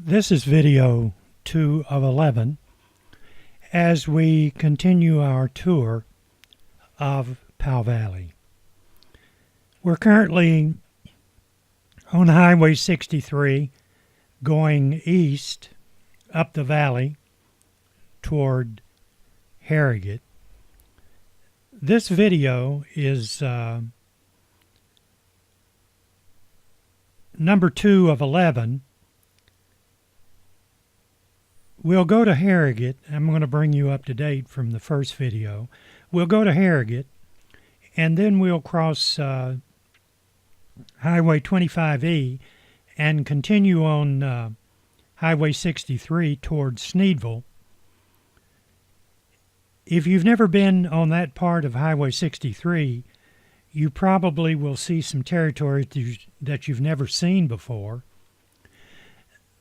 This is video 2 of 11 as we continue our tour of Powell Valley. We're currently on Highway 63 going east up the valley toward Harrogate. This video is number 2 of 11. We'll go to Harrogate. I'm going to bring you up to date from the first video. We'll go to Harrogate, and then we'll cross Highway 25E and continue on Highway 63 towards Sneedville. If you've never been on that part of Highway 63, you probably will see some territory that you've never seen before.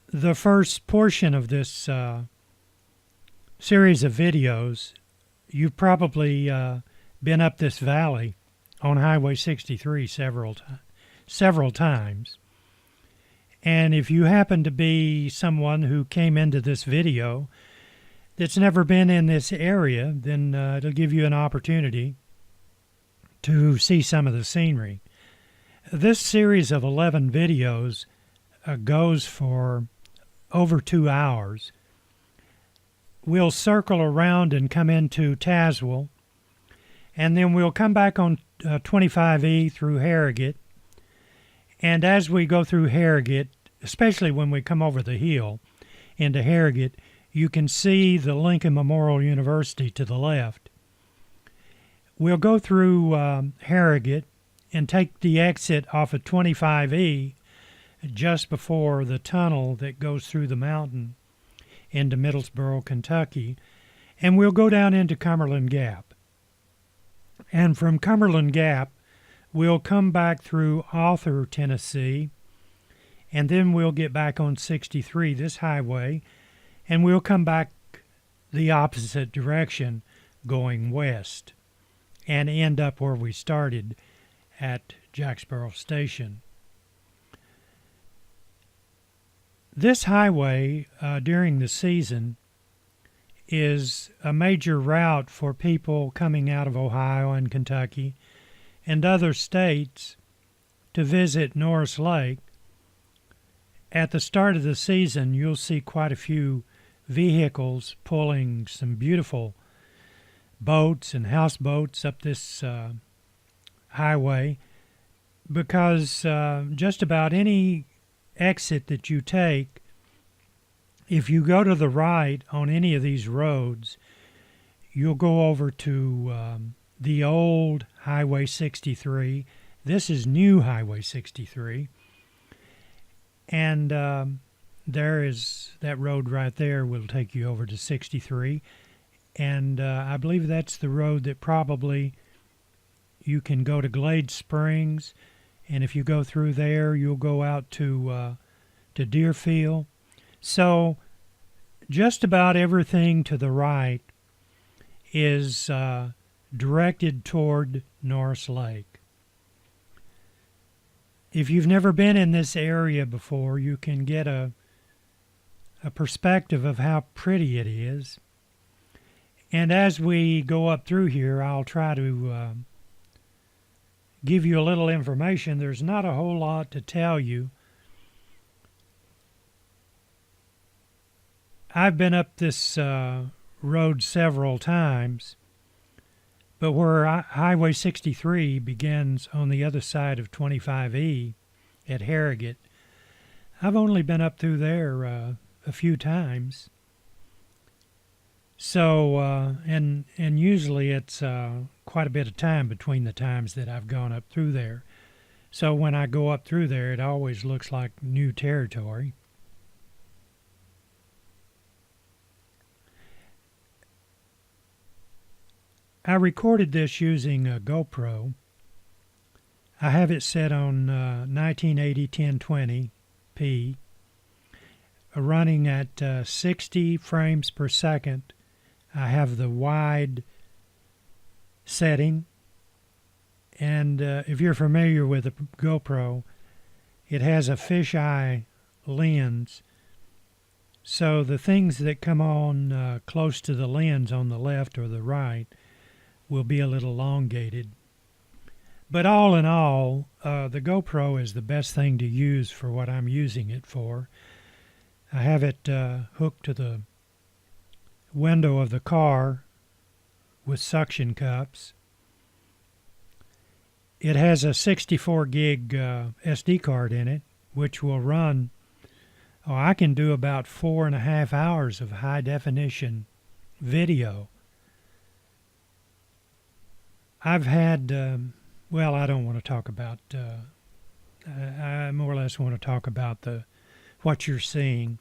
The first portion of this series of videos, you've probably been up this valley on Highway 63 several times. And if you happen to be someone who came into this video that's never been in this area, then it'll give you an opportunity to see some of the scenery. This series of 11 videos goes for over 2 hours. We'll circle around and come into Tazwell, and then we'll come back on 25E through Harrogate. And as we go through Harrogate, especially when we come over the hill into Harrogate, you can see the Lincoln Memorial University to the left. We'll go through Harrogate and take the exit off of 25E just before the tunnel that goes through the mountain into Middlesboro, Kentucky, and we'll go down into Cumberland Gap. And from Cumberland Gap, we'll come back through Arthur, Tennessee, and then we'll get back on 63, this highway, and we'll come back the opposite direction going west and end up where we started at Jacksboro Station. This highway during the season is a major route for people coming out of Ohio and Kentucky and other states to visit Norris Lake. At the start of the season, you'll see quite a few vehicles pulling some beautiful boats and houseboats up this highway, because just about any exit that you take, if you go to the right on any of these roads, you'll go over to the old Highway 63. This is new Highway 63. And there is that road right there will take you over to 63. And I believe that's the road that probably you can go to Glade Springs. And if you go through there, you'll go out to Deerfield. So just about everything to the right is directed toward Norris Lake. If you've never been in this area before, you can get a perspective of how pretty it is. And as we go up through here, I'll try to give you a little information. There's not a whole lot to tell you. I've been up this road several times, but where Highway 63 begins on the other side of 25E at Harrogate, I've only been up through there a few times. So, and usually it's quite a bit of time between the times that I've gone up through there. So when I go up through there, it always looks like new territory. I recorded this using a GoPro. I have it set on 1980 1020p, running at 60 frames per second. I have the wide setting, and if you're familiar with a GoPro, it has a fisheye lens So the things that come on close to the lens on the left or the right will be a little elongated. But all in all, the GoPro is the best thing to use for what I'm using it for. I have it hooked to the window of the car with suction cups. It has a 64 gig SD card in it, which will run, I can do about 4.5 hours of high definition video. I've had, I don't want to talk about, I more or less want to talk about what you're seeing.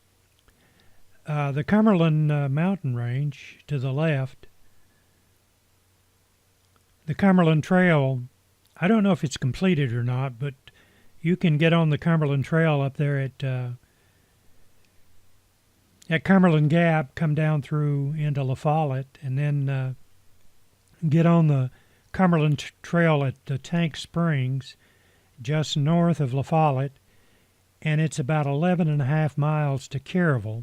The Cumberland mountain range to the left, the Cumberland Trail, I don't know if it's completed or not, but you can get on the Cumberland Trail up there at Cumberland Gap, come down through into LaFollette, and then get on the Cumberland Trail at the Tank Springs, just north of LaFollette, and it's about 11.5 miles to Caryville.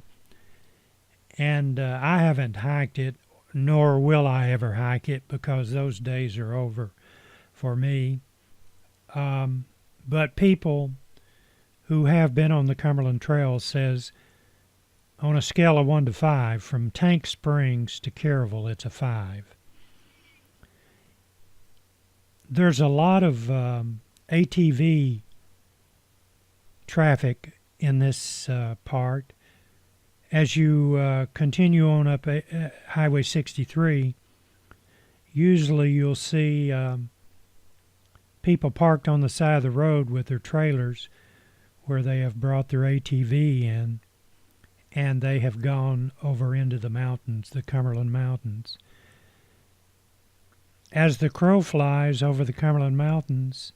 And I haven't hiked it, nor will I ever hike it, because those days are over for me. But people who have been on the Cumberland Trail says, on a scale of 1 to 5, from Tank Springs to Caryville, it's a 5. There's a lot of ATV traffic in this part. As you continue on up Highway 63, usually you'll see people parked on the side of the road with their trailers where they have brought their ATV in, and they have gone over into the mountains, the Cumberland Mountains. As the crow flies over the Cumberland Mountains,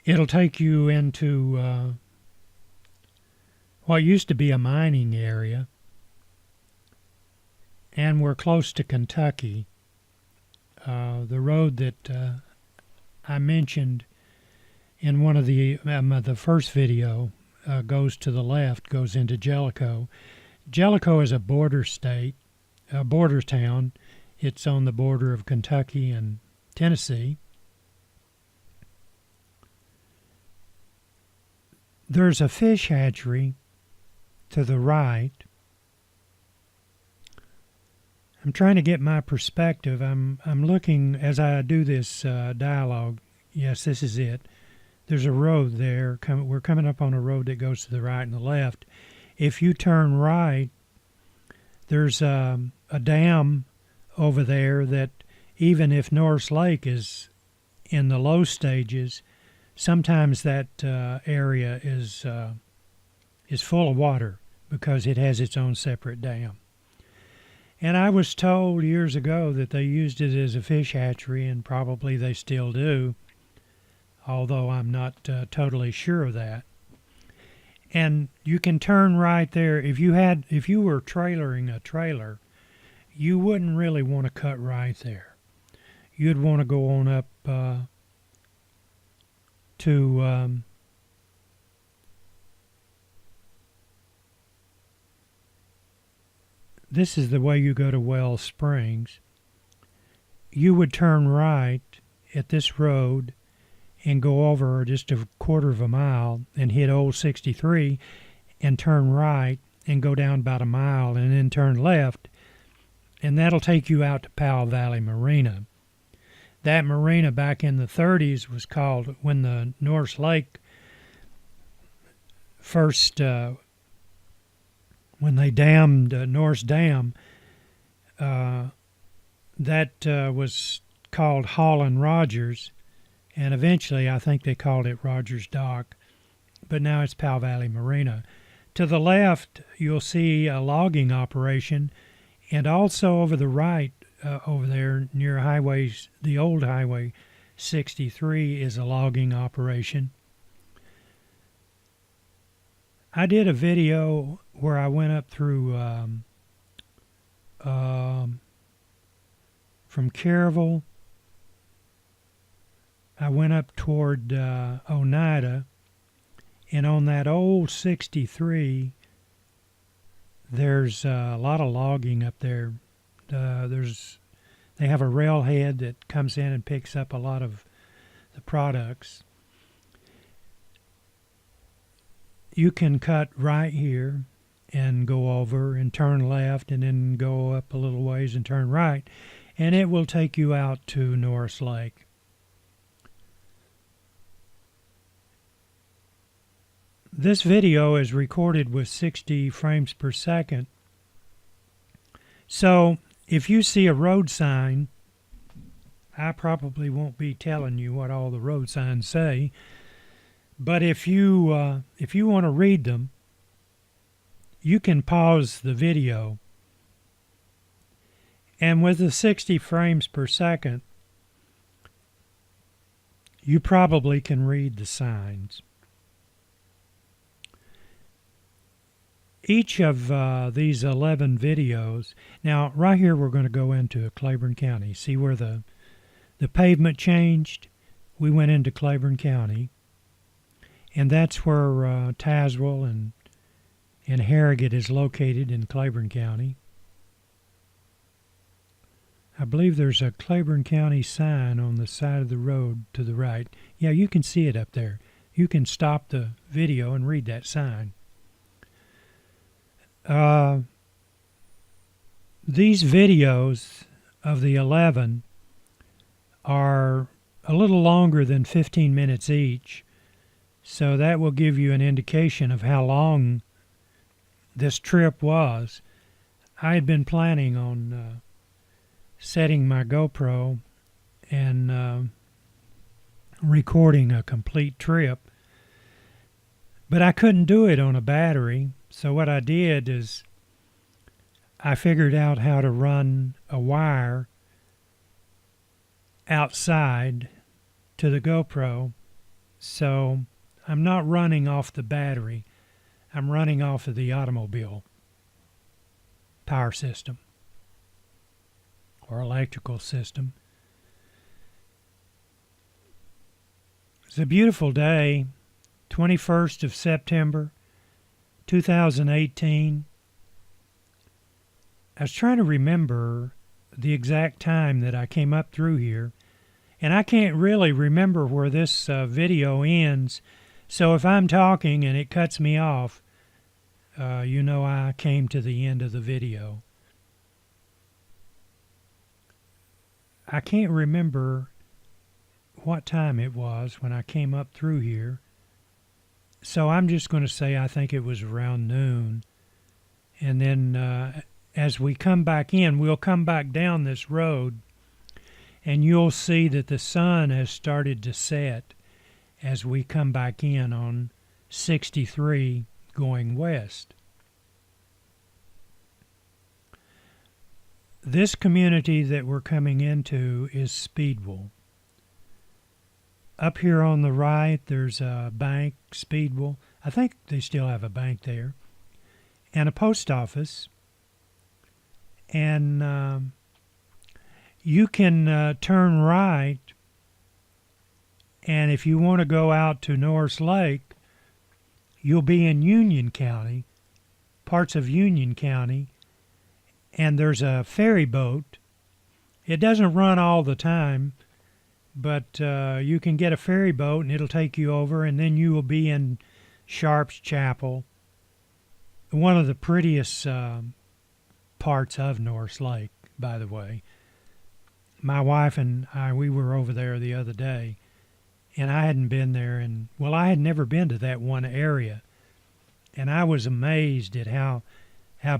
it'll take you into what used to be a mining area, and we're close to Kentucky. The road that I mentioned in one of the first video goes to the left, goes into Jellicoe. Jellicoe is a border state, a border town. It's on the border of Kentucky and Tennessee. There's a fish hatchery to the right. I'm trying to get my perspective. I'm looking as I do this dialogue. Yes, this is it. There's a road there. We're coming up on a road that goes to the right and the left. If you turn right, there's a dam over there that even if Norris Lake is in the low stages, sometimes that area is full of water because it has its own separate dam. And I was told years ago that they used it as a fish hatchery, and probably they still do, although I'm not totally sure of that. And you can turn right there. If you were trailering a trailer, you wouldn't really want to cut right there. You'd want to go on up to this is the way you go to Wells Springs. You would turn right at this road and go over just a quarter of a mile and hit Old 63 and turn right and go down about a mile and then turn left, and that'll take you out to Powell Valley Marina. That marina back in the 30s was called, when the Norris Lake first, when they dammed Norris Dam, that was called Hall and Rogers, and eventually I think they called it Rogers Dock, but now it's Powell Valley Marina. To the left, you'll see a logging operation, and also over the right, over there near the old Highway 63 is a logging operation. I did a video where I went up through from Caryville. I went up toward Oneida, and on that old 63, There's a lot of logging up there. They have a railhead that comes in and picks up a lot of the products. You can cut right here and go over and turn left and then go up a little ways and turn right, and it will take you out to Norris Lake. This video is recorded with 60 frames per second. So if you see a road sign, I probably won't be telling you what all the road signs say, but if you want to read them, you can pause the video, and with the 60 frames per second, you probably can read the signs. Each of these 11 videos, now right here we're going to go into Claiborne County. See where the pavement changed? We went into Claiborne County, and that's where Tazwell and Harrogate is located in Claiborne County. I believe there's a Claiborne County sign on the side of the road to the right. Yeah, you can see it up there. You can stop the video and read that sign. These videos of the 11 are a little longer than 15 minutes each, so that will give you an indication of how long this trip was. I had been planning on setting my GoPro and recording a complete trip, but I couldn't do it on a battery. So what I did is I figured out how to run a wire outside to the GoPro. So I'm not running off the battery. I'm running off of the automobile power system or electrical system. It's a beautiful day, 21st of September, 2018. I was trying to remember the exact time that I came up through here, and I can't really remember where this video ends, so if I'm talking and it cuts me off, you know I came to the end of the video. I can't remember what time it was when I came up through here, so I'm just going to say I think it was around noon. And then as we come back in, we'll come back down this road, and you'll see that the sun has started to set as we come back in on 63 going west. This community that we're coming into is Speedwell. Up here on the right, there's a bank, Speedwell. I think they still have a bank there. And a post office. And you can turn right. And if you want to go out to Norris Lake, you'll be in Union County, parts of Union County. And there's a ferry boat. It doesn't run all the time, but you can get a ferry boat and it'll take you over, and then you will be in Sharp's Chapel, one of the prettiest parts of Norris Lake, by the way. My wife and I, we were over there the other day, and I hadn't been there, and well, I had never been to that one area, and I was amazed at how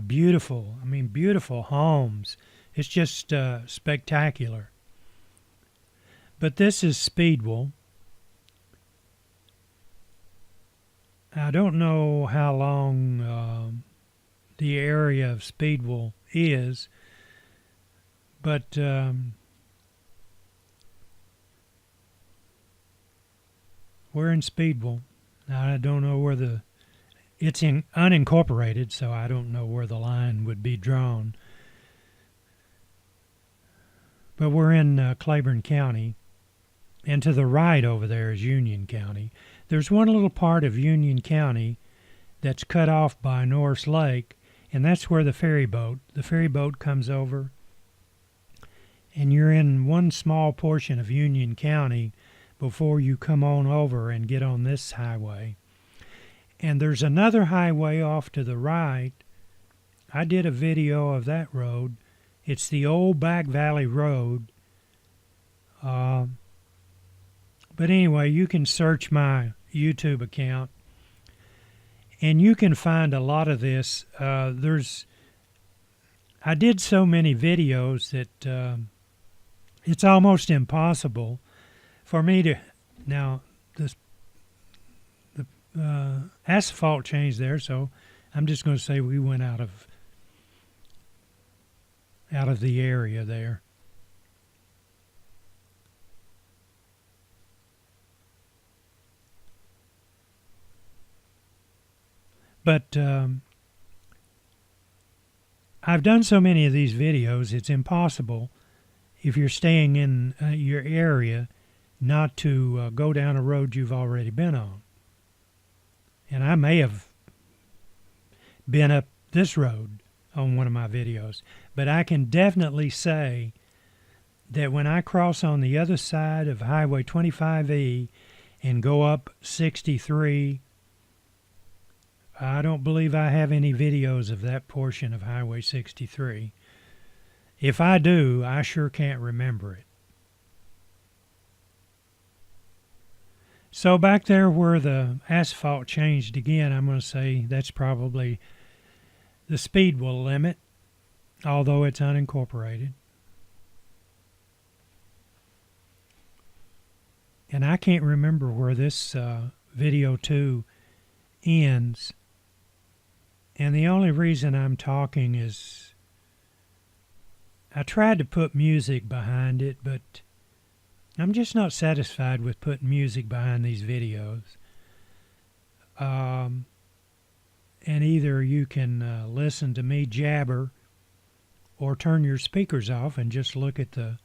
beautiful, I mean, beautiful homes. It's just spectacular. But this is Speedwell. I don't know how long the area of Speedwell is, but we're in Speedwell. Now, I don't know where it's unincorporated, so I don't know where the line would be drawn. But we're in Claiborne County, and to the right over there is Union County. There's one little part of Union County that's cut off by Norris Lake, And that's where the ferry boat comes over, and you're in one small portion of Union County before you come on over and get on this highway. And there's another highway off to the right. I did a video of that road. It's the old Back Valley Road. But anyway, you can search my YouTube account, and you can find a lot of this. I did so many videos that it's almost impossible for me to. Now, the asphalt changed there, so I'm just going to say we went out of the area there. But I've done so many of these videos, it's impossible, if you're staying in your area, not to go down a road you've already been on. And I may have been up this road on one of my videos, but I can definitely say that when I cross on the other side of Highway 25E and go up 63, I don't believe I have any videos of that portion of Highway 63. If I do, I sure can't remember it. So back there where the asphalt changed again, I'm going to say that's probably the speed limit, although it's unincorporated. And I can't remember where this video 2 ends. And the only reason I'm talking is I tried to put music behind it, but I'm just not satisfied with putting music behind these videos. And either you can listen to me jabber or turn your speakers off and just look at the